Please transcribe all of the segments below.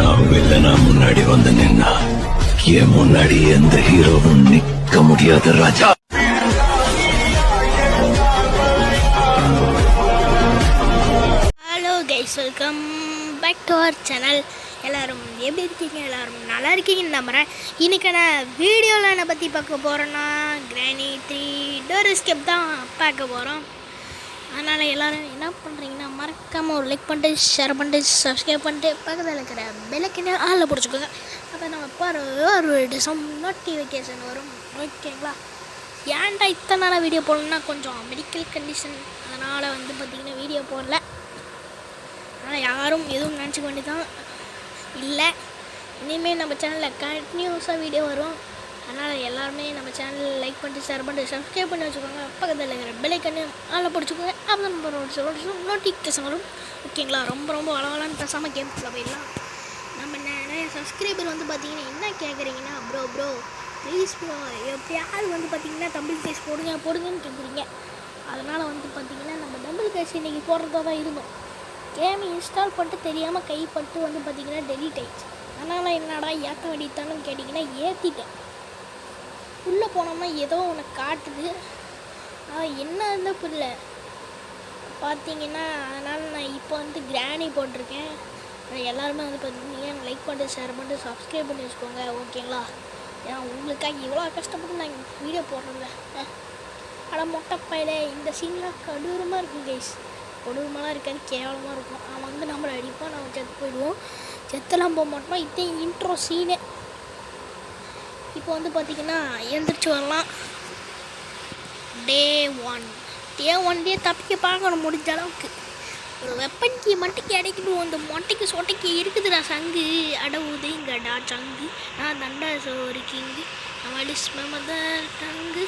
நான் வில்லனா முன்னாடி வந்து நின்னா என் முன்னாடி எந்த ஹீரோவும் நிக்க முடியாத ராஜா. Hello guys, welcome back to our channel. எல்லோரும் எப்படி இருக்கீங்க? எல்லோரும் நல்லா இருக்கீங்கன்னு நம்புகிறேன். இன்றைக்கான வீடியோவில் என்னை பற்றி பார்க்க போகிறோன்னா கிரானி 3 டோர் எஸ்கேப் தான் பார்க்க போகிறோம். அதனால் எல்லோரும் என்ன பண்ணுறீங்கன்னா மறக்காமல் ஒரு லைக் பண்ணிட்டு ஷேர் பண்ணிட்டு சப்ஸ்கிரைப் பண்ணிட்டு பக்கத்தில் இருக்கிற பெல்லைக்கனே ஆளில் பிடிச்சிக்கோங்க. அப்போ நம்ம ஒரு டிசம் நோட்டிஃபிகேஷன் வரும். ஓகேங்களா? ஏன்டா இத்தனை நாளாக வீடியோ போடலன்னா கொஞ்சம் மெடிக்கல் கண்டிஷன், அதனால் பார்த்திங்கன்னா வீடியோ போடல. ஆனால் யாரும் எதுவும் நினச்சிக்க வேண்டியதான் இல்லை. இனிமேல் நம்ம சேனலில் கண்டினியூஸாக வீடியோ வரும். அதனால் எல்லாருமே நம்ம சேனலில் லைக் பண்ணிட்டு ஷேர் பண்ணிட்டு சப்ஸ்கிரைப் பண்ணி வச்சுக்கோங்க. பக்கத்தில் இருக்கிற பெல்லைக்கன்னு ஆளை பிடிச்சிக்கோங்க. அப்போ தான் நம்ம நோட்டிஃபிகேஷன் வரும். ஓகேங்களா? ரொம்ப அளவலான்னு பேசாமல் கேம்ஸில் போயிடலாம். நம்ம நிறைய சப்ஸ்கிரைபர் பார்த்திங்கன்னா என்ன கேட்குறீங்கன்னா, ப்ரோ ப்ளீஸ் ப்ரோ எப்பயாவது பார்த்திங்கன்னா டம்பிள் கேஸ் போடுங்கன்னு கேட்குறீங்க. அதனால் பார்த்திங்கன்னா நம்ம டம்பிள் கேஸ் இன்றைக்கி போடுறதா தான் இருந்தோம். கேம் இன்ஸ்டால் பண்ணிட்டு தெரியாமல் கைப்பட்டு பார்த்திங்கன்னா டெலீட் ஆகிடுச்சு. அதனால் என்னடா ஏற்ற வேண்டியதானு கேட்டிங்கன்னா ஏற்றிட்டேன். உள்ளே போனோம்னா ஏதோ ஒன்று காட்டுது, என்ன இருந்தால் புரியல பார்த்தீங்கன்னா. அதனால் நான் இப்போ கிரானி போட்டிருக்கேன். எல்லாருமே பார்த்தீங்கன்னா லைக் பண்ணிட்டு ஷேர் பண்ணிட்டு சப்ஸ்கிரைப் பண்ணி வச்சுக்கோங்க. ஓகேங்களா? ஏன்னா உங்களுக்காக இவ்வளோ கஷ்டப்பட்டு நான் வீடியோ போடுறேன்ல. ஆனால் மொட்டைப்பையில இந்த சீன்லாம் கொடூரமாக இருக்கும் கைஸ். கொடூரமெல்லாம் இருக்காது, கேவலமாக இருக்கும். அவன் நம்மளை அடிப்பான், நம்ம செத்து போயிடுவோம். செத்தெல்லாம் போக மாட்டோம். இதுதான் இன்ட்ரோ சீனே. இப்போ பார்த்திங்கன்னா எழுந்திரிச்சு வரலாம். டே 1 தப்பிக்க பார்க்கணும் முடிஞ்ச அளவுக்கு. ஒரு வெப்பன்கி மட்டும் கிடைக்கணும். அந்த மொட்டைக்கு சொட்டைக்கு இருக்குதுடா சங்கு அடவுது இங்கடா சங்கு. நான் தண்டா சோறு கிங்கு நம்ம டங்கு.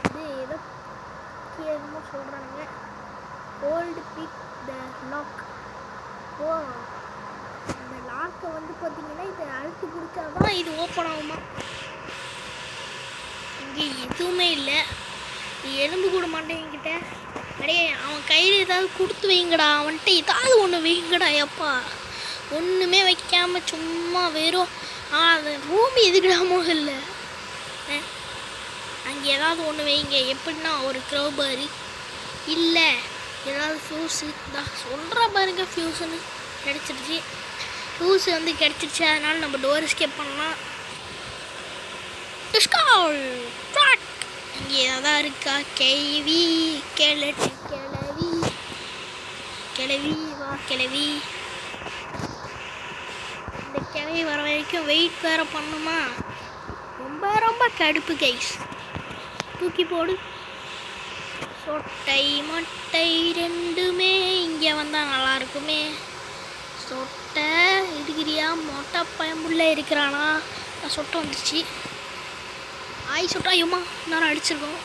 இது ஏதோ சொல்கிறானுங்க. Old pick the lock. இந்த லாக்கை பார்த்திங்கன்னா இதை அழுத்தி பிடிச்சாதான் இது ஓப்பன் ஆகுமா. இங்கே எதுவுமே இல்லை. எலும்பு கூட மாட்டேன் என்கிட்ட. அடையே அவன் கையில் ஏதாவது கொடுத்து வைங்கடா, அவன்கிட்ட ஏதாவது ஒன்று வைங்கடா. எப்பா ஒன்றுமே வைக்காமல் சும்மா வெறும் அந்த ரூம் எதுக்கிடாமோ இல்லை. அங்கே ஏதாவது ஒன்று வைங்க. எப்படின்னா ஒரு க்ரௌபரு இல்லை ஏதாவது ஃபியூஸு தான் சொல்கிற பாருங்க. ஃபியூஸுன்னு கிடச்சிருச்சு. ஃபியூஸு கிடச்சிருச்சு. அதனால் நம்ம டோர் எஸ்கேப் பண்ணலாம். இங்கே எதாவது இருக்கா? கிளவி வா கிளவி. இந்த கிளவி வர வரைக்கும் வெயிட் வேறு பண்ணுமா? ரொம்ப கடுப்பு கைஸ். தூக்கி போடு. சொட்டை மொட்டை ரெண்டுமே இங்கே வந்தால் நல்லாயிருக்குமே. சொட்டை இருக்கிறியா? மொட்டை பயம்புள்ள இருக்கிறானா? சொட்டை வந்துச்சு. சொட்டா ஐயோமா நேரம் அடிச்சிருக்கோம்.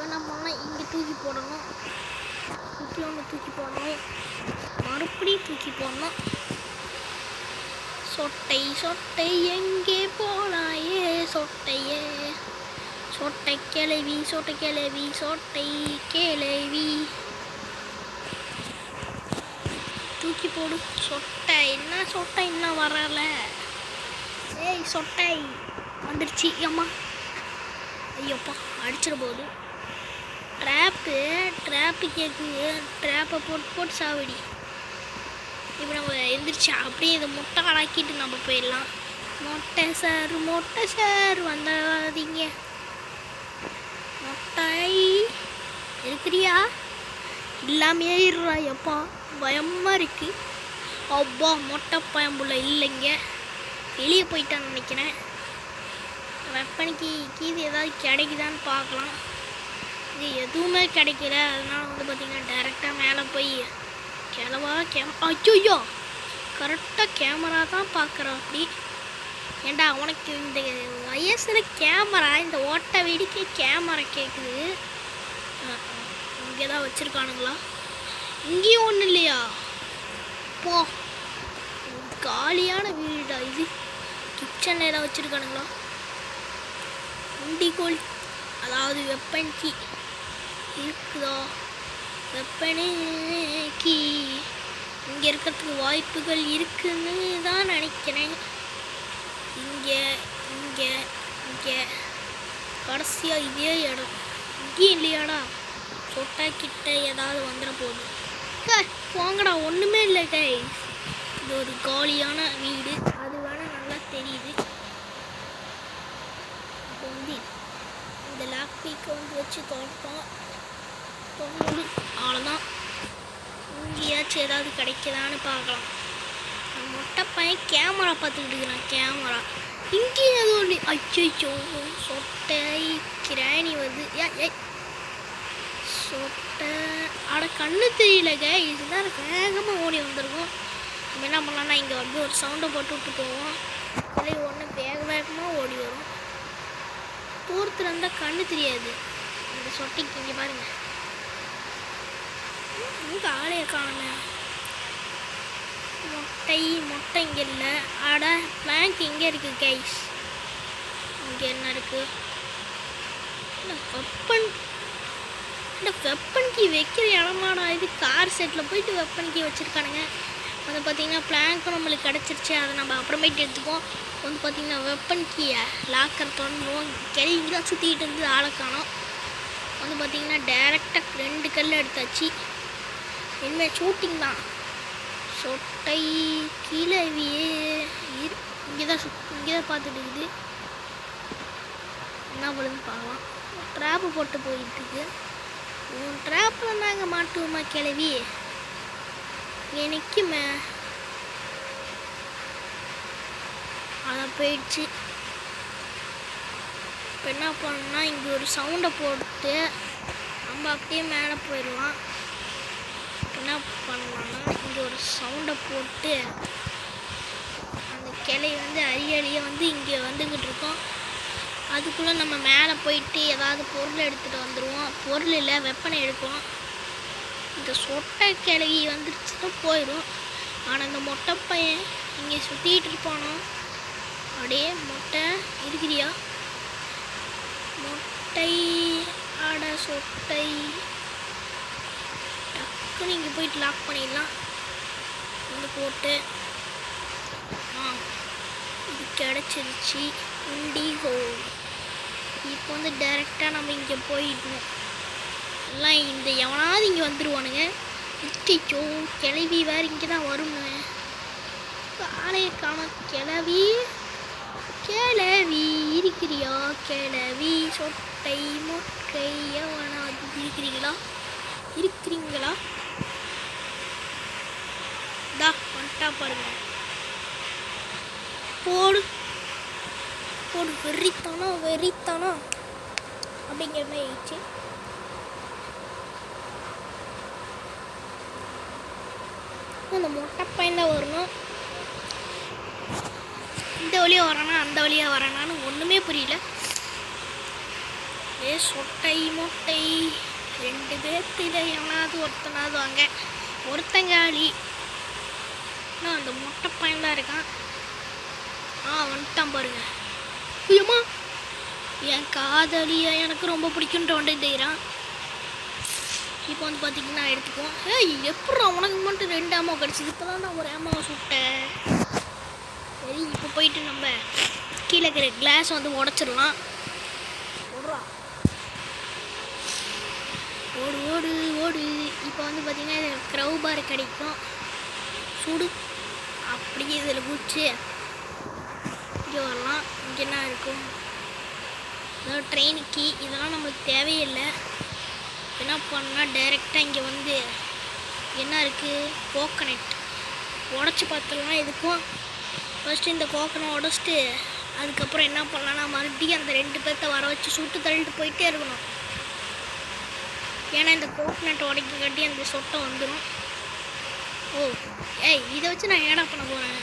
என்ன பண்ணால் இங்கே தூக்கி போடணும். தூக்கி போடணும். மறுபடியும் தூக்கி போடணும். சொட்டை எங்கே போனாயே சொட்டையே. சொட்டை கிளவி சொட்டை கிளவி தூக்கி போடு. சொட்டை இன்னும் வரல. ஏய் சொட்டை வந்துடுச்சு. அம்மா ஐயோப்பா அடிச்சிட போகுது. ட்ராப்பு கேட்குது. ட்ராப்பை போட்டு சாவடி. இப்போ நம்ம எந்திரிச்சா அப்படியே இதை முட்டை ஆக்கிட்டு நம்ம போயிடலாம். மொட்டை சார் வந்தாதீங்க. மொட்டை இருக்கிறியா? இல்லாமையே இருறா. எப்பா பயமாக இருக்குது. அப்பா மொட்டை பயம்புள்ள இல்லைங்க, வெளியே போயிட்டான்னு நினைக்கிறேன். வெப்பனுக்கு கீது ஏதாவது கிடைக்குதான்னு பார்க்கலாம். இது எதுவுமே கிடைக்கல. அதனால் பார்த்திங்கன்னா டைரெக்டாக மேலே போய் ஐயோ கரெக்டாக கேமரா தான் பார்க்குறோம். அப்படி ஏண்டா உனக்கு இந்த வயசில் கேமரா, இந்த ஓட்ட வெடிக்க கேமரா கேட்குது. இங்கே தான் வச்சுருக்கானுங்களா? இங்கேயும் ஒன்றும் இல்லையா? போ காலியான வீடா இது. கிச்சனில் ஏதாவது வச்சுருக்கானுங்களா? உண்டிகோல் அதாவது வெப்பன் கீ இருக்குதா? வெப்பனே கீ இங்கே இருக்கிறதுக்கு வாய்ப்புகள் இருக்குன்னு தான் நினைக்கிறேன். இங்கே இங்கே இங்கே கடைசியாக இதே இடம் இங்கேயும் இல்லையாடா? சொட்டா கிட்ட ஏதாவது வந்துட போகுது. போங்கடா, ஒன்றுமே இல்லை கைஸ். இது ஒரு காலியான வீடு, அது வேணால் நல்லா தெரியுது. இப்போ வந்து இந்த லாக் பீக்கை வந்து வச்சு தோட்டம் அவ்வளோதான். இங்கேயாச்சும் ஏதாவது கிடைக்குதான்னு பார்க்கலாம். மொட்டை பையன் கேமரா பார்த்துக்கிட்டு இருக்கிறான். கேமரா இங்கேயும் ஏதோ அச்சோ சொட்டை கிராணி வருது. ஏய் சொட்டை அட கண்ணு தெரியலங்க. இதுதான் வேகமாக ஓடி வந்திருக்கும். நம்ம என்ன பண்ணலாம்னா இங்கே வந்து ஒரு சவுண்டை போட்டு விட்டு போவோம். இல்லை ஒன்று வேகமாக ஓடி வரும். தூரத்தில் இருந்தால் கண்ணு தெரியாது. இந்த சொட்டைக்கு இங்கே பாருங்க, இங்கே ஆளைய காணுங்க. மொட்டை இங்கே இல்லை. அட பிளாங்க் இங்கே இருக்குது கைஸ். இங்கே என்ன இருக்குது? வெப்பன் கீ வைக்கிற இடமாடா இது. கார் செட்டில் போயிட்டு வெப்பன் கீ வச்சுருக்கானுங்க. வந்து பார்த்திங்கன்னா பிளாங்க்கும் நம்மளுக்கு கிடச்சிருச்சு. அதை நம்ம அப்புறமேட்டு எடுத்துப்போம். வந்து பார்த்திங்கன்னா வெப்பன் கீயை லாக்கர் தொடர்ந்துருவோம். கிளம்பி தான் சுற்றிக்கிட்டு இருந்து ஆளை காணோம். வந்து பார்த்திங்கன்னா டேரெக்டாக 2 கல் எடுத்தாச்சு. இனிமேல் ஷூட்டிங் தான். சொட்டை கீழே இங்கே தான் பார்த்துட்டு இருக்குது. என்ன பண்ணுதுன்னு பார்க்கலாம். ட்ராப்பு போட்டு போயிட்டுருக்கு. உன் ட்ராப்பில் தாங்க மாட்டுவோமா கிளவி? இங்கே நிற்குமே. அதான் போயிடுச்சு. இப்போ என்ன பண்ணணும்னா இங்கே ஒரு சவுண்டை போட்டு நம்ம அப்படியே மேலே போயிடலாம். என்ன பண்ணலாம்னா இங்கே ஒரு சவுண்டை போட்டு அந்த கிளை வந்து அரியலியை வந்து இங்கே வந்துக்கிட்டு இருக்கோம். அதுக்குள்ளே நம்ம மேலே போயிட்டு ஏதாவது பொருள் எடுத்துகிட்டு வந்துடுவோம். பொருள் இல்லை, வெப்பனை எடுப்போம். இந்த சொட்டை கிளவி வந்துருச்சுன்னா போயிடும். ஆனால் இந்த மொட்டை பையன் இங்கே சுற்றிட்டு இருப்பானோ. அப்படியே மொட்டை இருக்கிறியா? மொட்டை ஆட சொட்டை டக்குன்னு இங்கே போயிட்டு லாக் பண்ணிடலாம். வந்து போட்டு இது கிடச்சிருச்சு. இண்டிகோ. இப்போ வந்து டைரெக்டாக நம்ம இங்கே போயிடணும். எல்லாம் இந்த எவனாவது இங்கே வந்துடுவானுங்க. இட்டிச்சோ கிளவி வேறு இங்கே தான் வருங்க. காலையை காண கிளவி இருக்கிறியா? கிளவி சொட்டை மொட்டை எவனாவது இருக்கிறீங்களா? தா வந்துட்டா பாருங்க. போடு வெறித்தானோ அப்படிங்கிற மாதிரி ஆயிடுச்சு. அந்த மொட்டை பையன் தான் வரணும். இந்த வழியாக வரானா அந்த வழியாக வரானான்னு ஒன்றுமே புரியல. சொட்டை மொட்டை 2 பேர்த்துல எவனாவது ஒருத்தனாவது வாங்க. ஒருத்தங்காளி இன்னும் அந்த மொட்டை பையன் தான் இருக்கான். வந்துட்டான் பாருங்க. ஐயம்மா, என் காதலியை எனக்கு ரொம்ப பிடிக்குன்ட்டு வந்துட்டுறான். இப்போ வந்து பார்த்திங்கன்னா எடுத்துக்குவோம். எப்படி உனக்கு மட்டும் 2 ஆமோ கிடச்சிது? இப்போ தான் நான் ஒரு ஆமாவை சுட்டேன். சரி, இப்போ போயிட்டு நம்ம கீழே இருக்கிற கிளாஸ் வந்து உடச்சிடலாம். ஓடு. இப்போ வந்து பார்த்திங்கன்னா க்ரௌ பார் கிடைக்கும். சுடு அப்படியே இதில் குச்சி இங்கே வரலாம். இங்கே என்ன இருக்கும்? அதாவது ட்ரெயினுக்கு இதெல்லாம் நம்மளுக்கு தேவையில்லை. என்ன பண்ணால் டைரெக்டாக இங்கே வந்து என்ன இருக்குது? கோகனட் உடச்சி பார்த்துடலாம். எதுக்கும் ஃபஸ்ட்டு இந்த கோகனட் உடச்சிட்டு அதுக்கப்புறம் என்ன பண்ணலான்னா மறுபடியும் அந்த 2 பேர்த்த வர வச்சு சுட்டு தள்ளிட்டு போயிட்டே இருக்கணும். ஏன்னா இந்த கோகனட் உடைக்கங்காட்டி அந்த சொட்டை வந்துடும். இதை வச்சு நான் ஏடா பண்ண போகிறேன்?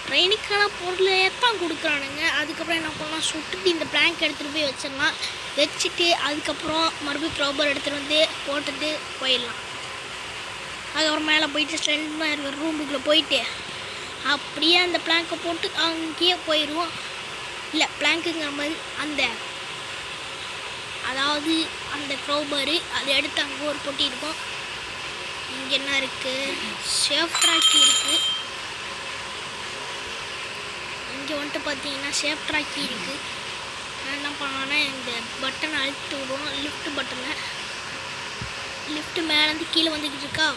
ட்ரெயினுக்கான பொருளை தான் கொடுக்குறானுங்க. அதுக்கப்புறம் என்ன பண்ணலாம்? சுட்டுட்டு இந்த பிளாங்க் எடுத்துகிட்டு போய் வச்சிடலாம். வச்சுட்டு அதுக்கப்புறம் மறுபடியும் க்ரௌபர் எடுத்துகிட்டு வந்து போட்டுட்டு போயிடலாம். அதுக்கப்புறம் மேலே போயிட்டு ஸ்ட்ரென்த்மாக இருக்கிற ரூமுக்குள்ளே போயிட்டு அப்படியே அந்த பிளாங்கை போட்டு அங்கேயே போயிடுவோம். இல்லை, பிளாங்க்குங்கிற மாதிரி அதாவது அந்த க்ரௌபரு அதை எடுத்து அங்கே ஒரு பொட்டி இருக்கும். இங்கே என்ன இருக்குது, சேஃப் ட்ராக்கி இருக்குது. இங்கே வந்துட்டு பார்த்தீங்கன்னா சேஃப் ட்ராக்கி இருக்குது. நான் என்ன பண்ணலான்னா இந்த பட்டனை அழுத்தி விடுவோம், லிஃப்ட் பட்டனை. லிஃப்ட்டு மேலேருந்து கீழே வந்துக்கிட்டு இருக்கா.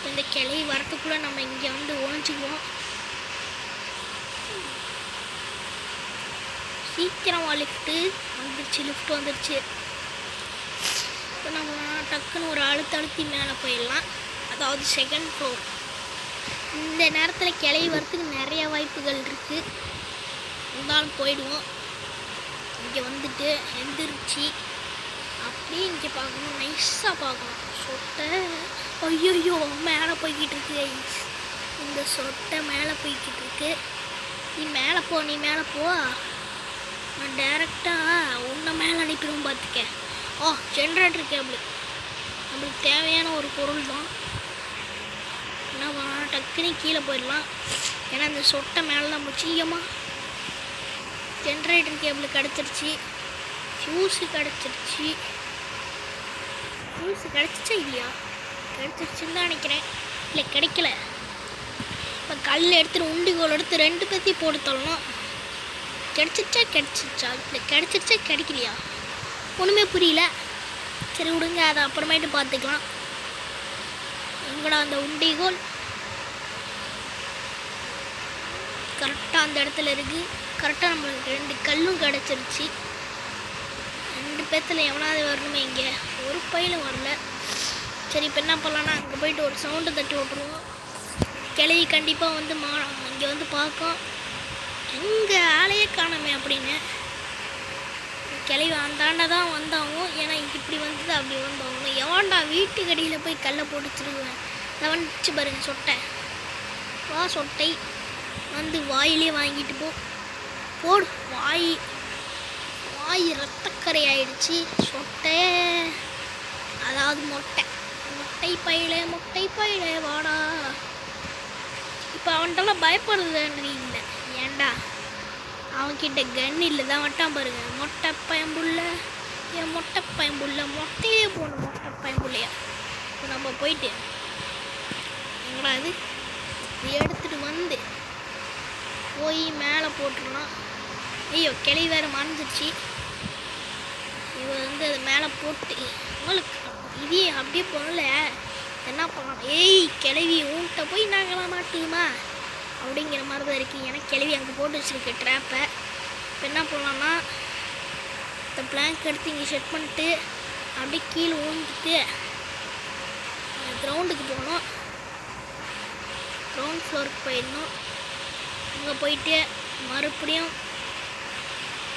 இந்த கிளை வரத்துக்குள்ள நம்ம இங்கே வந்து ஒழிஞ்சிக்குவோம். சீக்கிரமா லிஃப்ட்டு வந்துருச்சு, லிஃப்ட் வந்துருச்சு. இப்போ நம்ம டக்குன்னு ஒரு அழுத்தி மேலே போயிடலாம், அதாவது செகண்ட் ஃப்ளோர். இந்த நேரத்தில் கிளை வரத்துக்கு நிறைய வாய்ப்புகள் இருக்குது, இருந்தாலும் போயிடுவோம். இங்கே வந்துட்டு எந்திரிச்சு அப்படியே இங்கே பார்க்கணும், நைஸாக பார்க்கணும். சொட்டை ஐயோ மேலே போய்கிட்டு இருக்கு. இந்த சொட்டை மேலே போய்கிட்டு இருக்கு. நீ மேலே போ, நீ மேலே போ. நான் டேரெக்டாக உன்னை மேலே அனுப்பிடுவோம் பார்த்துக்க. ஓ, ஜென்ரேட்டர் கேபிள் நம்மளுக்கு தேவையான ஒரு பொருள் தான். என்ன பண்ணலாம், டக்குன்னு கீழே போயிடலாம். ஏன்னா அந்த சொட்டை மேலே தான் முக்கியமாக. ஜென்ரேட்டர் கேபிள் கிடச்சிருச்சு, ஃபியூஸு கிடச்சிருச்சு. ஃபியூஸு கிடச்சிச்சா இல்லையா? கிடச்சிருச்சுன்னு தான் நினைக்கிறேன். இல்லை கிடைக்கல. இப்போ கல் எடுத்துட்டு உண்டிகோல் எடுத்து 2 பேர்த்தையும் போட்டு தள்ளணும். கிடச்சிருச்சா இல்லை கிடச்சிருச்சா கிடைக்கலையா ஒன்றுமே புரியல. சரி விடுங்க, அதை அப்புறமேட்டு பார்த்துக்கலாம். எங்கடா அந்த உண்டிகோல்? கரெக்டாக அந்த இடத்துல இருக்குது. கரெக்டாக நம்மளுக்கு 2 கல்லும் கிடச்சிருச்சு. 2 பேர்த்தில் எவனாவது வரணுமே. இங்கே ஒரு பையிலும் வரல. சரி இப்போ என்ன பண்ணலான்னா அங்கே போயிட்டு ஒரு சவுண்டை தட்டி விட்ருவோம். கிளவி கண்டிப்பாக வந்து இங்கே வந்து பார்க்கும், எங்கே ஆளையே காணமே அப்படின்னு. கிளவி அந்தாண்ட தான் வந்தாகும். ஏன்னா இப்படி வந்தது அப்படி வந்தாகணும். எவன்டா வீட்டுக்கு அடியில் போய் கல்லை போட்டு வச்சுருவேன். வந்துச்சு பாருங்க சொட்டை. வா சொட்டை, வந்து வாயிலே வாங்கிட்டு போடு. வாய் ரத்தக்கரை ஆயிடுச்சு சொட்டை, அதாவது மொட்டை பையில வாடா. இப்போ அவன்கிட்டலாம் பயப்படுறது இல்லை. ஏன்டா அவன்கிட்ட கன் இல்லை தான் வட்டான் பாருங்க. மொட்டை பயம்புள்ள, என் மொட்டை பயம்புள்ள, மொட்டையே போகணும் மொட்டை பயம்புள்ளையா. இப்போ நம்ம போயிட்டு எங்கடா இது எடுத்துகிட்டு வந்து போய் மேலே போட்டுடலாம். ஐயோ கிளவி வேறு மறைஞ்சிருச்சு. இவன் வந்து அது மேலே போட்டு உங்களுக்கு இதே அப்படியே போகல. என்ன பண்ணலாம், ஏய் கிளவி உன்கிட்ட போய் நாங்களாம் மாட்டுமா அப்படிங்கிற மாதிரி தான் இருக்குது. எனக்கு கிளவி அங்கே போட்டு வச்சுருக்கு ட்ராப்பை. இப்போ என்ன பண்ணலான்னா இந்த பிளாங்க் எடுத்து இங்கே செட் பண்ணிட்டு அப்படியே கீழே ஊந்துட்டு கிரவுண்டுக்கு போகணும். கிரவுண்ட் ஃப்ளோருக்கு போயிடணும். அங்கே போயிட்டு மறுபடியும்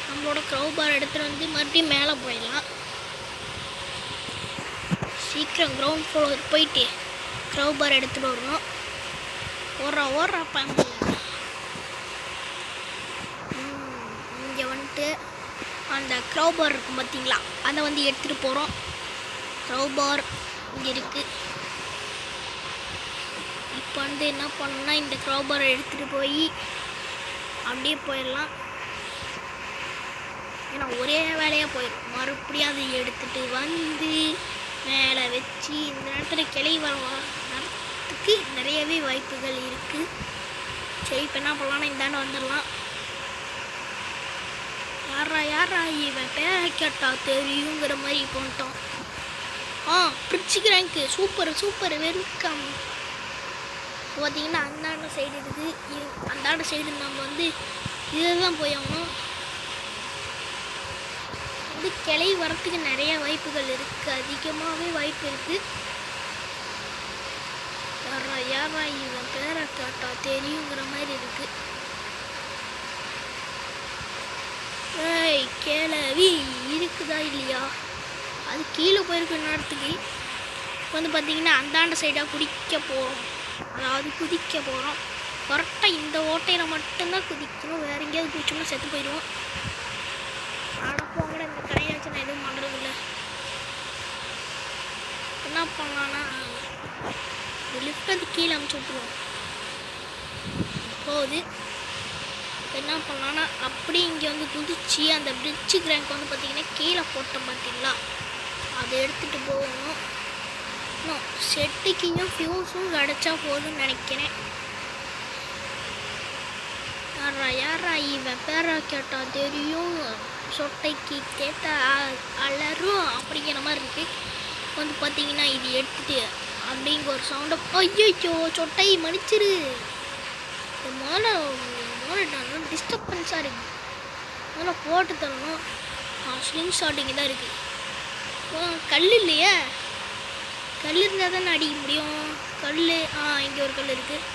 நம்மளோட க்ரௌபார் எடுத்துகிட்டு வந்து மறுபடியும் மேலே போயிடலாம். சீக்கிரம் கிரவுண்ட் ஃப்ளோருக்கு போயிட்டு க்ரௌபார் எடுத்துகிட்டு வரணும். ஓடுறா பாம்பு. இங்கே வந்துட்டு அந்த க்ரௌபார் இருக்கும் பார்த்தீங்களா, அதை வந்து எடுத்துகிட்டு போகிறோம். க்ரௌபார் இங்கே இருக்குது. இப்போ வந்து என்ன பண்ணணும்னா இந்த க்ரௌபாரை எடுத்துகிட்டு போய் அப்படியே போயிடலாம். ஏன்னா ஒரே வேலையாக போயிடும். மறுபடியும் அதை எடுத்துகிட்டு வந்து மேலே வச்சு இந்த நேரத்தில் கிளை வரத்துக்கு நிறையவே வாய்ப்புகள் இருக்குது. சரி இப்போ என்ன பண்ணலான்னா இந்தாண்ட வந்துடலாம். யாரா இவன் பேரை கேட்டா தெரியுங்கிற மாதிரி போட்டோம். பிரிட்ஜுக்கு ரேங்க்கு சூப்பர் வெல்கம். பார்த்தீங்கன்னா அந்தாண்ட சைடு இருக்குது. அந்தாண்ட சைடு நம்ம வந்து இதை தான் போய் ஆகணும். வந்து கிளை வரத்துக்கு நிறைய வாய்ப்புகள் இருக்குது, அதிகமாகவே வாய்ப்பு இருக்குது. யாரா இவன் பேரை கேட்டா தெரியுங்கிற மாதிரி இருக்குது. ஏய் கிளவி இருக்குதா இல்லையா? அது கீழே போயிருக்க நேரத்துக்கு வந்து பார்த்தீங்கன்னா அந்தாண்ட சைடாக குதிக்க போகிறோம். கரெக்டாக இந்த ஓட்டையில் மட்டும்தான் குதிக்கணும். வேறு எங்கேயாவது குதிச்சோம்னா செத்து போயிடுவோம். போங்கட இந்த கடையை வச்சு நான் எதுவும் பண்ணுறதில்ல. என்ன பண்ணலான்னா லிஃப்ட் வந்து கீழே அமுச்சு விட்ருவோம். போகுது. என்ன பண்ணலான்னா அப்படி இங்கே வந்து குதிச்சு அந்த பிரிட்ஜு கிராங்க் வந்து பார்த்திங்கன்னா கீழே போட்டோம் பார்த்தீங்களா, அதை எடுத்துகிட்டு போகணும். இன்னும் செட்டுக்கையும் ஃபியூஸும் கிடச்சா போதும்னு நினைக்கிறேன். யாரா இவன் பேரா கேட்டால் தெரியும், சொட்டைக்கு கேட்டால் அலரும் அப்படிங்கிற மாதிரி இருக்குது. வந்து பார்த்தீங்கன்னா இது எடுத்துட்டு அப்படிங்கிற ஒரு சவுண்டை, ஐயோ சொட்டை மன்னிச்சிரு, இது மேலே நல்லா டிஸ்டர்பன்ஸாக இருக்குது, அதெல்லாம் போட்டு தரணும். ஸ்லிங் ஷாட்டிங் தான் இருக்குது. கல் இல்லையே, கல் இருந்தால் தானே அடிக்க முடியும். கல் இங்கே ஒரு கல் இருக்குது.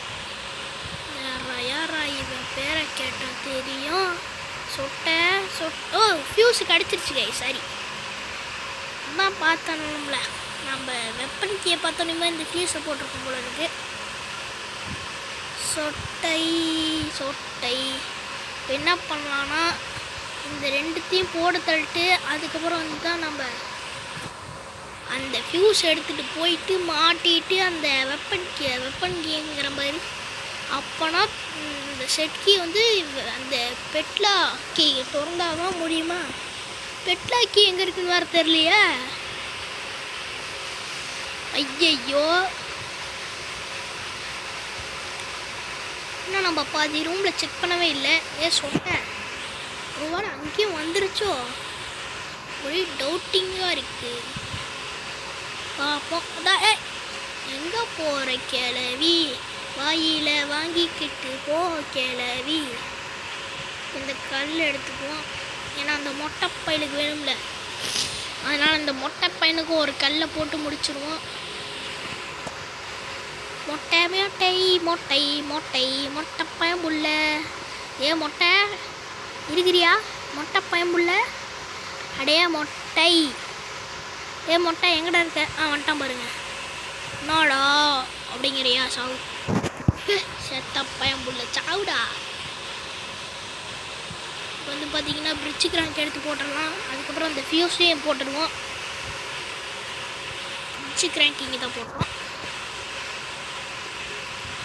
யாரா இவன் பேரை கேட்டால் தெரியும், சொட்டை ஃபியூஸு கிடச்சிருச்சு கை. சரி தான் பார்த்தோம்ல, நம்ம வெப்பன்கியை பார்த்தோன்னே இந்த ஃபியூஸை போட்டிருக்கோம் போல இருக்குது. சொட்டை இப்போ என்ன பண்ணலான்னா இந்த ரெண்டுத்தையும் போட தள்ளிட்டு அதுக்கப்புறம் வந்து தான் நம்ம அந்த ஃபியூஸ் எடுத்துகிட்டு போயிட்டு மாட்டிட்டு அந்த வெப்பன் கீங்கிற மாதிரி. அப்போனா இந்த செட் கீ வந்து அந்த பெட்லா கீ திறந்தாதான் முடியுமா? பெட்லா கீ எங்கே இருக்குன்னு வேறு தெரியலையா? ஐயையோ, இன்னும் நம்ம பாதி ரூமில் செக் பண்ணவே இல்லை. சொன்னேன் ஒரு வாரம் அங்கேயும் வந்துருச்சோ, ஒரே டவுட்டிங்காக இருக்குது. பார்ப்போம். அதான் எங்கே போகிற கிளவி, வாயில் வாங்கிக்கிட்டு போ கிளவி. இந்த கல் எடுத்துக்குவோம், ஏன்னா அந்த மொட்டை பையனுக்கு வேணும்ல, அதனால் அந்த மொட்டை பையனுக்கு ஒரு கல்லை போட்டு முடிச்சிருவோம். மொட்டை மொட்டை மொட்டை மொட்டை மொட்டை பயம்புள்ள, மொட்டை இருக்கிறியா மொட்டை பயம்புள்ள? அடையா மொட்டை, மொட்டை எங்கடா இருக்க? வந்துட்டான் பாருங்க. நாடா அப்படிங்கிறியா? சாவு செத்த பயம்புள்ள, சாவுடா. வந்து பார்த்தீங்கன்னா பிரிட்ஜு கிராங்க் எடுத்து போட்டுடலாம். அதுக்கப்புறம் அந்த ஃபியூஸையும் போட்டுடுவோம். பிரிட்ஜு கிராங்க் இங்கே தான் போட்டுருவோம்.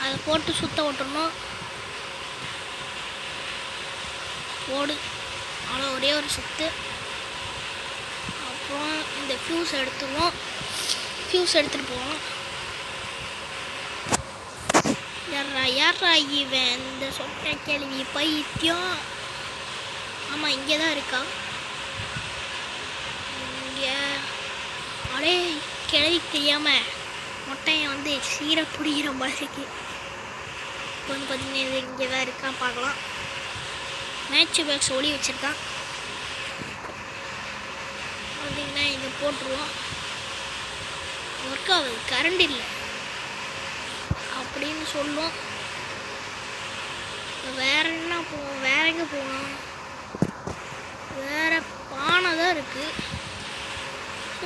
அதை போட்டு சுத்த விட்டுறணும். போடு, ஆனால் ஒரே ஒரு சுத்து. அப்புறம் இந்த ஃபியூஸ் எடுத்துருவோம். ஃபியூஸ் எடுத்துகிட்டு போவோம். யாரா இவன் இந்த சொட்டை கேள்வி பைத்தியம். ஆமாம், இங்கே தான் இருக்கா. இங்கே அடே கிளவி தெரியாமல் மொட்டையை வந்து சீரை பிடிக்கிற மாதிரிக்கு. இப்போ வந்து பார்த்தீங்கன்னா இங்கே தான் இருக்கா, பார்க்கலாம். மேட்ச் பேக்ஸ் ஒளி வச்சுருக்கான். பார்த்தீங்கன்னா இங்கே போட்டுருவோம். ஒர்க் ஆகுது, கரண்ட் இல்லை அப்படின்னு சொல்லுவோம். வேற என்ன போவோம், வேற எங்கே போகணும்? வேற பானை தான் இருக்குது.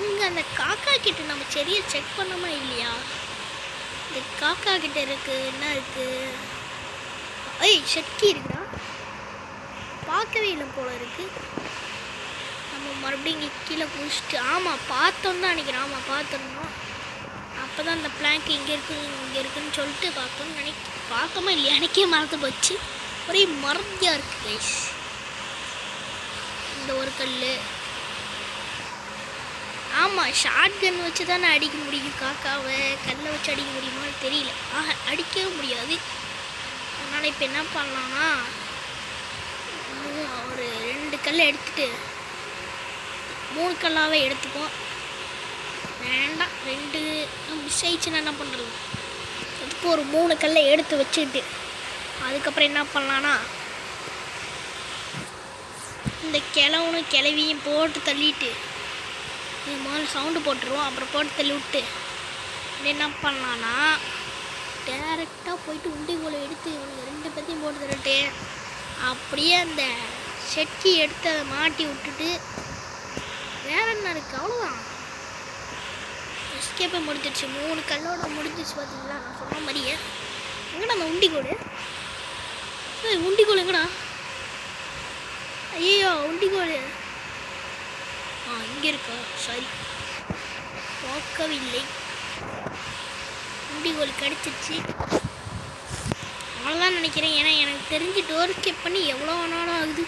இங்கே அந்த காக்கா கிட்ட நம்ம செடியை செக் பண்ணோமா இல்லையா? இந்த காக்கா கிட்ட இருக்கு, என்ன இருக்கு? செட்கி இருக்குடா, பார்க்கவே இல்லை போல இருக்கு. நம்ம மறுபடியும் இங்கே கீழே குடிச்சிட்டு, ஆமாம் பார்த்தோன்னு தான் நினைக்கிறேன். ஆமாம் பார்த்துருந்தோம். அப்போ தான் அந்த பிளாங்க் இங்கே இருக்குன்னு சொல்லிட்டு பார்த்தோன்னு பார்த்தோமா இல்லையா? எனக்கே மறந்து போச்சு. ஒரே மறந்தியாக இருக்குது கைஸ். இந்த ஒரு கல், ஆமாம் ஷார்ட் கன் வச்சு தானே அடிக்க முடியும் காக்காவை. கல்லை வச்சு அடிக்க முடியுமான்னு தெரியல. அடிக்கவே முடியாது. அதனால் இப்போ என்ன பண்ணலான்னா ஒரு 2 கல்லை எடுத்துகிட்டு 3 கல்லாகவே எடுத்துப்போம். வேண்டாம், 2 மிஸ் ஆயிடுச்சுன்னா என்ன பண்ணுறது? அதுக்கு ஒரு 3 கல்லை எடுத்து வச்சுக்கிட்டு அதுக்கப்புறம் என்ன பண்ணலான்னா இந்த கிழவனும் கிளவியும் போட்டு தள்ளிட்டு முதல்ல சவுண்டு போட்டுருவோம். அப்புறம் போட்டு தள்ளி விட்டு என்ன பண்ணலான்னா டேரெக்டாக போயிட்டு உண்டிகோலை எடுத்து இவனுக்கு 2 பேத்தையும் போட்டு தள்ளிட்டு அப்படியே அந்த செட்கி எடுத்து அதை மாட்டி விட்டுட்டு வேற என்ன இருக்குது? அவ்வளோதான், எஸ்கேப்பே முடிஞ்சிடுச்சு. 3 கல்லோட முடிஞ்சிச்சு. பார்த்தீங்களா, நான் சொன்ன மாதிரியே. எங்கடா அந்த உண்டிகோடு? உண்டிகோல் எங்கடா? ஐயோ உண்டிகோல் இங்கே இருக்கா? சரி, பார்க்கவில்லை. உண்டிகோல் கிடச்சிருச்சு. அவ்வளோதான் நினைக்கிறேன். ஏன்னா எனக்கு தெரிஞ்சு டோர் ஸ்கேப் பண்ணி எவ்வளோ நாளும் ஆகுது.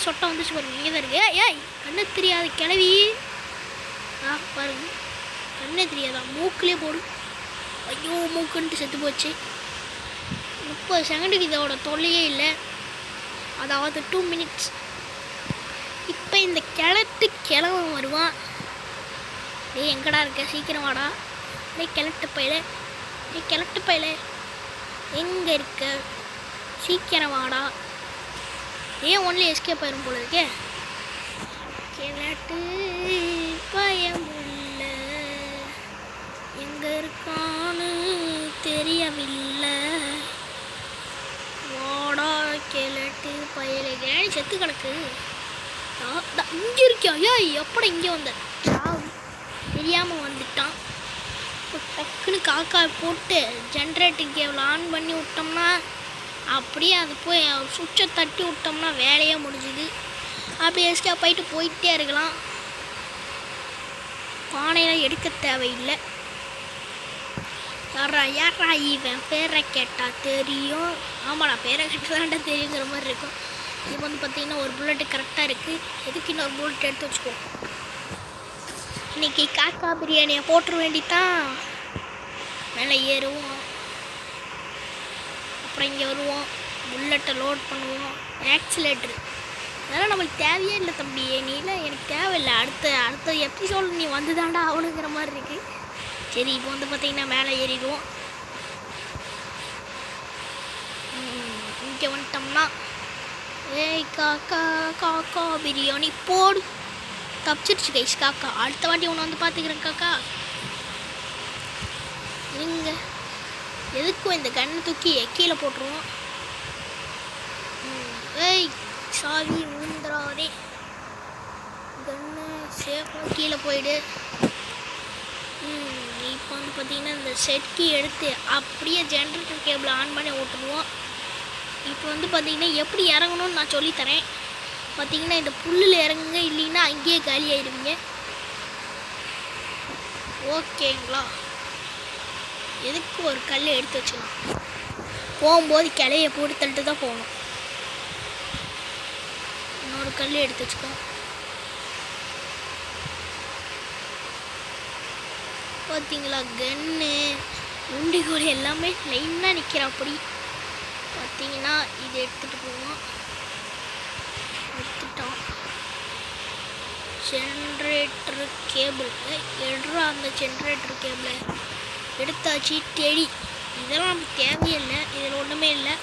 சொட்டை வந்துச்சு பாருங்க, இங்கே தான் இருக்கு. கண்ணு தெரியாத கிளவி பாருங்க. கண்ணே தெரியாதா? மூக்குலேயே போடு. ஐயோ மூக்குன்ட்டு செத்து போச்சு. 30 செகண்டுக்கு இதோட தொல்லையே இல்லை. அதாவது 2 மினிட்ஸ். இப்போ இந்த கிழவன் வருவான். டேய் எங்கடா இருக்க? சீக்கிரம் வாடா. டேய் கிழட்டு பையில எங்கே இருக்க? சீக்கிரம் வாடா. ஏன் ஒன்லி எஸ்கேப் ஆயிரும் போல இருக்கே. கிழட்டு பயமுள்ள எங்கே இருக்கான்னு தெரியவில்லை. வாடா கிழட்டு பயில. கிராணி செத்து கிடக்கு. இங்கே இருக்கியா? ஏய் எப்பட இங்கே வந்த? தெரியாமல் வந்துட்டான். இப்போ டக்குன்னு காக்கா போட்டு ஜென்ரேட்டிங் கேபிள் ஆன் பண்ணி விட்டோம்னா அப்படியே அது போய் சுவிட்சை தட்டி விட்டோம்னா வேலையே முடிஞ்சுது. அப்படியே எஸ்கேப் போயிட்டே இருக்கலாம். பானையெல்லாம் எடுக்க தேவையில்லை. யாரா இவன் பேரை கேட்டால் தெரியும். ஆமாடா பேரை கேட்டால் தெரியுங்கிற மாதிரி இருக்கும். இப்போ வந்து பார்த்தீங்கன்னா ஒரு புல்லட்டு கரெக்டாக இருக்குது. எதுக்கு இன்னொரு புல்லட் எடுத்து வச்சுக்கோ. இன்றைக்கி காக்கா பிரியாணியை போட்டுற வேண்டித்தான். மேலே ஏறுவோம், அப்புறம் இங்கே வருவோம், புல்லட்டை லோட் பண்ணுவோம். ஆக்சிலேட்ரு அதெல்லாம் நம்மளுக்கு தேவையே இல்லை தம்பி. நீலாம் எனக்கு தேவையில்லை. அடுத்த எபிசோடு நீ வந்து தாண்டா ஆகணுங்கிற மாதிரி இருக்குது. சரி இப்போ வந்து பார்த்தீங்கன்னா மேலே ஏறிடுவோம். இங்கே வந்துட்டோம்னா ஏய் காக்கா பிரியாணி போடு. தப்பிச்சிருச்சு கைஸ் காக்கா. அடுத்த வாட்டி ஒன்று வந்து பார்த்துக்கிறேன் காக்கா. இருங்க, எதுக்கும் இந்த கண்ணை தூக்கி கீழே போட்டுருவோம். ஏய் சாவி விழுந்துடாதே. கண்ணு சேஃபாக கீழே போயிடு. இப்போ வந்து பார்த்தீங்கன்னா இந்த செட்கி எடுத்து அப்படியே ஜென்ரேட்டர் கேபிள் ஆன் பண்ணி ஓட்டுருவோம். இப்போ வந்து பார்த்தீங்கன்னா எப்படி இறங்கணும்னு நான் சொல்லித்தரேன். பார்த்தீங்கன்னா இந்த புல்லில் இறங்குங்க, இல்லைன்னா அங்கேயே காலி ஆயிடுவீங்க. ஓகேங்களா? எதுக்கு ஒரு கல் எடுத்து வச்சுக்கலாம். போகும்போது கிளைய போட்டு தள்ளிட்டு தான் போகணும். இன்னொரு கல் எடுத்து வச்சுக்கோ. பார்த்தீங்களா கன்னு உண்டிகோல் எல்லாமே லைனாக நிற்கிற. அப்படி பார்த்தீங்கன்னா இது எடுத்துகிட்டு போவோம். எடுத்துட்டோம். ஜென்ரேட்டரு கேபிள் எடுறா. அந்த ஜென்ரேட்டர் கேபிளை எடுத்தாச்சு. டெடி இதெல்லாம் நமக்கு தேவையில்லை. இதில் ஒன்றுமே இல்லை.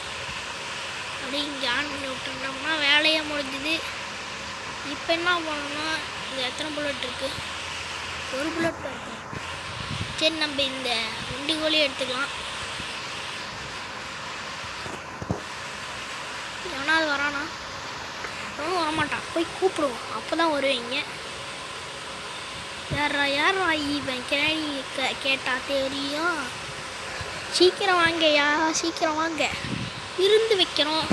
அப்படியே இங்கே ஆன் பண்ணி விட்டுட்டோம்னா வேலையே முடிஞ்சுது. இப்போ என்ன பண்ணணும்னா இது எத்தனை புல்லட் இருக்குது? ஒரு புல்லட் தான் இருக்குது. சரி நம்ம இந்த உண்டிகோலையும் எடுத்துக்கலாம். எவனாவது வரானா? ஒன்றும் வரமாட்டான். போய் கூப்பிடுவோம், அப்போ தான் வருவீங்க. யாரா இவன் கிராணி கேட்டா தெரியும். சீக்கிரம் வாங்கயா, சீக்கிரம் வாங்க. விருந்து வைக்கிறோம்.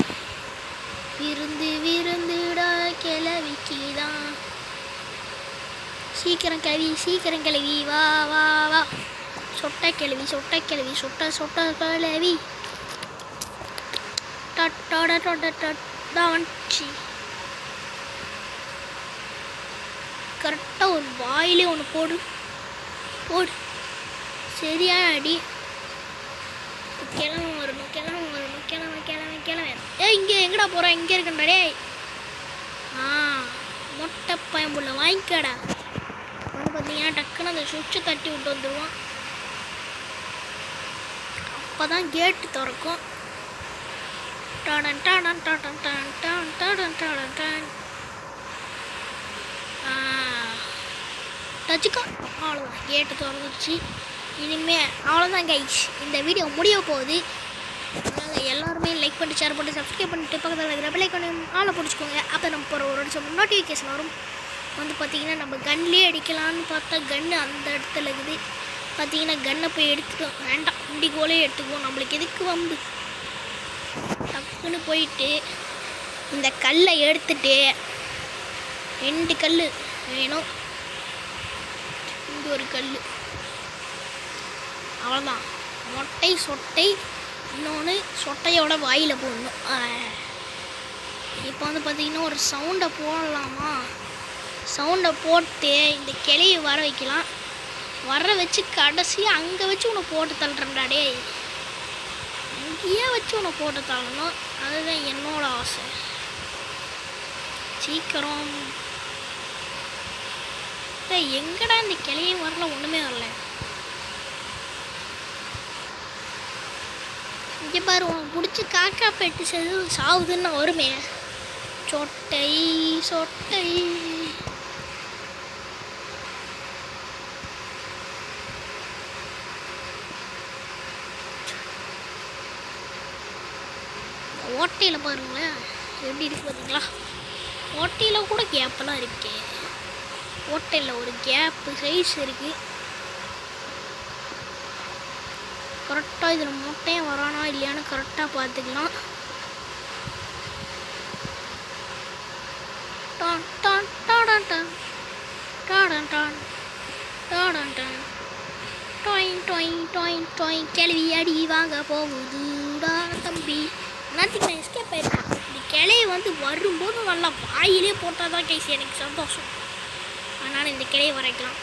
விருந்துடா கிளவிக்கு தான். சீக்கிரம் கிளவி வா வா வா. சொட்டை கிளவி சொட்ட கிளவி வந்துச்சு. கரெக்டாக ஒரு வாயிலே ஒன்று போடு. சரியான அடி. கிளம்ப வரணும். இங்கே எங்கடா போகிறேன்? இங்கே இருக்கண்டா. டே மொட்டை பயம்புள்ள வாங்கிக்கடா. வந்து பார்த்தீங்கன்னா டக்குன்னு அந்த சுவிட்சை தட்டி விட்டு வந்துடுவான். அப்போ தான் கேட்டு திறக்கும். டச்சுக்கா. அவ்வளோதான், கேட்டு திறந்துச்சு. இனிமேல் அவ்வளோதான் கைஸ், இந்த வீடியோ முடிய போகுது. அதனால் எல்லாருமே லைக் பண்ணிட்டு ஷேர் பண்ணிட்டு சப்ஸ்கிரைப் பண்ணிட்டு பக்கத்தில் இருக்கிற பெல் ஐக்கானை ஆளை பிடிச்சிக்கோங்க. அப்போ நம்ம போகிற ஒரு நிமிஷம் நோட்டிஃபிகேஷன் வரும். வந்து பார்த்திங்கன்னா நம்ம கன்லேயே அடிக்கலான்னு பார்த்தா கன்று அந்த இடத்துல இருக்குது. பார்த்திங்கன்னா கன்னை போய் எடுத்துட்டோம். வேண்டாம், உண்டிகோலே எடுத்துக்குவோம். நம்மளுக்கு எதுக்கு வம்பு? டக்குன்னு போயிட்டு இந்த கல்லை எடுத்துட்டு 2 கல் வேணும். இங்கே ஒரு கல். அவ்வளோதான். மொட்டை சொட்டை, இன்னொன்று சொட்டையோட வாயில் போடணும். இப்போ வந்து பார்த்திங்கன்னா ஒரு சவுண்டை போடலாமா? சவுண்டை போட்டு இந்த கிளையை வர வைக்கலாம். வர வச்சு கடைசியாக அங்கே வச்சு உன்னை போட்டு தள்ளுறேன்டா டேய். அங்கேயே வச்சு உன்னை போட்டு தள்ளணும், அதுதான் என்னோட ஆசை. சீக்கிரம் எங்கடா இந்த கிளையும் வரல, ஒன்றுமே வரல. இங்கே பாரு, உனக்கு பிடிச்சி காக்கா பெட்டு செய்து சாவுதுன்னு வருமே. சொட்டை சொட்டை ஓட்டையில் பாருங்களேன் எப்படி இருக்கு பார்த்தீங்களா. ஓட்டையில் கூட கேப்பெல்லாம் இருக்கே. ஓட்டையில் ஒரு கேப்பு சைஸ் இருக்குது. கரெக்டாக இதில் முட்டையும் வரானா இல்லையான்னு கரெக்டாக பார்த்துக்கலாம். டான் டான் டாடான் டான் டாடான் டான் டாடான் டான் டொயின் டொயின் டொயின் டொயின் கிளவி அடி வாங்க போகுதுடா தம்பி. எல்லாத்துக்கும் நான் எஸ்கேப் ஆயிருக்கேன். இந்த கிளையை வந்து வரும்போது நல்லா வாயிலே போட்டால் தான் கைஸ் எனக்கு சந்தோஷம். அதனால் இந்த கிளையை வரைக்கலாம்.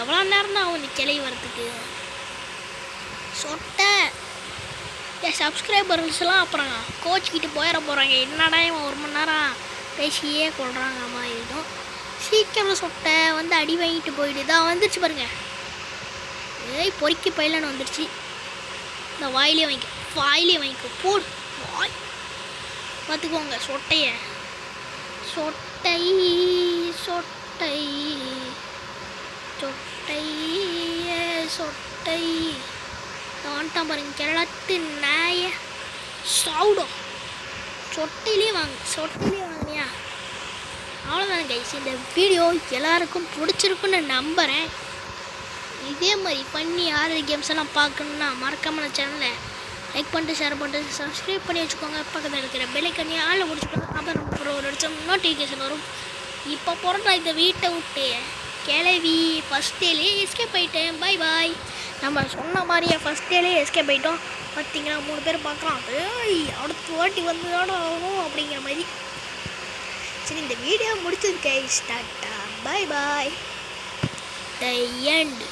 எவ்வளோ நேரம் தான் ஆகும் இந்த கிளை வரத்துக்கு. சொட்டை என் சப்ஸ்கிரைபர்ஸ்லாம் அப்புறம் கோச்சிக்கிட்டு போயிட போகிறாங்க. என்னடா இவன் 1 மணி நேரம் பேசியே கொள்கிறாங்க அம்மா. இதுவும் சீக்கிரம் சொட்டை வந்து அடி வாங்கிட்டு போயிடுதான். வந்துருச்சு பாருங்க. ஏய் பொறிக்கி பயிலன்னு வந்துருச்சு. இந்த வாயிலே வாங்கிக்கோ போடு வாய் பார்த்துக்கோங்க சொட்டைய. சொட்டை சொட்டை சொட்டை சொட்டை வந்துட்டான் பாருங்க கிளட்டு நாய சாவுடும். சொட்டையிலே வாங்கினியா. அவ்வளோதானே கைஸ். இந்த வீடியோ எல்லாருக்கும் பிடிச்சிருக்குன்னு நம்புகிறேன். இதே மாதிரி பண்ணி ஆர்ஆர் கேம்ஸ் எல்லாம் பார்க்கணுன்னா மறக்காம சேனலை லைக் பண்ணிட்டு ஷேர் பண்ணிட்டு சப்ஸ்கிரைப் பண்ணி வச்சுக்கோங்க. பக்கத்தில் இருக்கிற பெல்லைக்கனி ஆளில் முடிச்சுக்கோங்க. அப்புறம் ஒரு நோட்டிஃபிகேஷன் வரும். இப்போ போகிறதா இந்த வீட்டை விட்டு கிளவி ஃபஸ்ட் டேலேயே எஸ்கேப் ஆகிட்டேன். பாய் பாய். நம்ம சொன்ன மாதிரியே ஃபஸ்ட் டேலேயே எஸ்கேப் ஆகிட்டோம். பார்த்தீங்கன்னா 3 பேர் பார்க்கலாம். அடுத்த வாட்டி வந்து தானே ஆகும் அப்படிங்கிற மாதிரி. சரி இந்த வீடியோ முடிச்சது guys. Tata bye bye. The end.